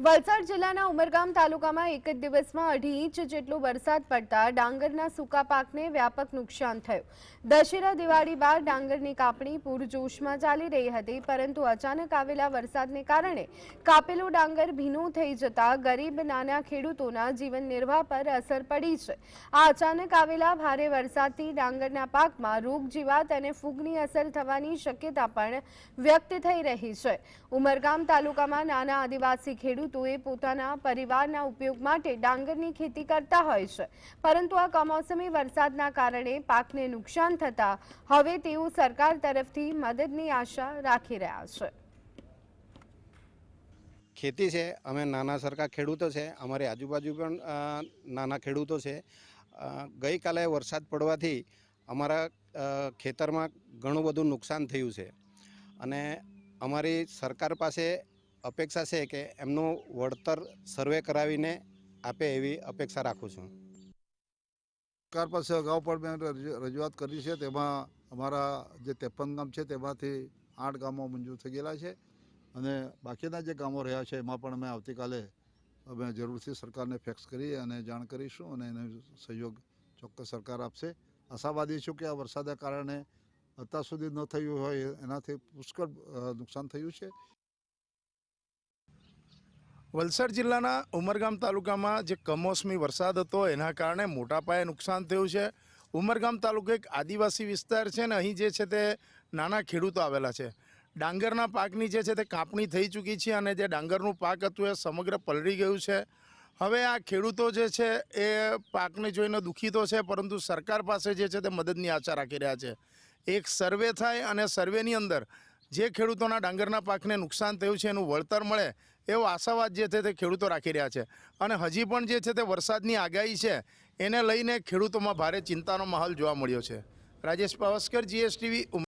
વલસાડ જિલ્લાના ઉમરગામ તાલુકામાં એક જ દિવસમાં 2.5 ઇંચ જેટલો વરસાદ પડતા ડાંગરના સૂકા પાકને વ્યાપક નુકસાન થયું. દશેરા દિવાળી બાદ ડાંગરની કાપણી પૂરજોશમાં ચાલી રહી હતી, પરંતુ અચાનક આવેલા વરસાદને કારણે કાપેલો ડાંગર ભીનો થઈ જતા ગરીબ નાના ખેડૂતોના જીવન નિર્વાહ પર અસર પડી છે. આ અચાનક આવેલા ભારે વરસાદથી ડાંગરના પાકમાં રોગ જીવાત અને ફૂગની અસર થવાની શક્યતા પણ વ્યક્ત થઈ રહી છે. ઉમરગામ તાલુકામાં નાના આદિવાસી ખેડૂતોએ પોતાના પરિવારના ઉપયોગ માટે ડાંગરની ખેતી કરતા હોય છે, પરંતુ આ કમોસમી વરસાદના કારણે પાકને નુકસાન થતા હવે તેઓ સરકાર તરફથી મદદની આશા રાખી રહ્યા છે. ખેતી છે, અમે નાના સરખા ખેડૂતો છે, અમારી આજુબાજુ પણ નાના ખેડૂતો છે. ગઈકાલે વરસાદ પડવાથી અમારા ખેતરમાં ઘણું બધું નુકસાન થયું છે અને અમારી સરકાર પાસે અપેક્ષા છે કે એમનું વળતર સર્વે કરાવીને આપે એવી અપેક્ષા રાખું છું. સરકાર પાસે અગાઉ પણ મેં રજૂઆત કરી છે. તેમાં અમારા જે 53 ગામ છે તેમાંથી 8 ગામો મંજૂર થઈ ગયેલા છે અને બાકીના જે ગામો રહ્યા છે એમાં પણ અમે આવતીકાલે અમે જરૂરથી સરકારને ફેક્સ કરી અને જાણ કરીશું અને એનો સહયોગ ચોક્કસ સરકાર આપશે. આશાવાદી છું કે આ વરસાદના કારણે અત્યાર સુધી ન થયું હોય એનાથી પુષ્કળ નુકસાન થયું છે. વલસાડ જિલ્લાના ઉમરગામ તાલુકામાં જે કમોસમી વરસાદ હતો એના કારણે મોટા પાયે નુકસાન થયું છે. ઉમરગામ તાલુકો એક આદિવાસી વિસ્તાર છે ને અહીં જે છે તે નાના ખેડૂતો આવેલા છે. ડાંગરના પાકની જે છે તે કાપણી થઈ ચૂકી છે અને જે ડાંગરનું પાક હતું એ સમગ્ર પલળી ગયું છે. હવે આ ખેડૂતો જે છે એ પાકને જોઈને દુઃખી તો છે, પરંતુ સરકાર પાસે જે છે તે મદદની આશા રાખી રહ્યા છે. એક સર્વે થાય અને સર્વેની અંદર જે ખેડૂતોના ડાંગરના પાકને નુકસાન થયું છે એનું વળતર મળે એવો આશાવાદ જે છે તે ખેડૂતો રાખી રહ્યા છે. અને હજી પણ જે છે તે વરસાદની આગાહી છે એને લઈને ખેડૂતોમાં ભારે ચિંતાનો માહોલ જોવા મળ્યો છે. રાજેશ પાવસ્કર, GSTV.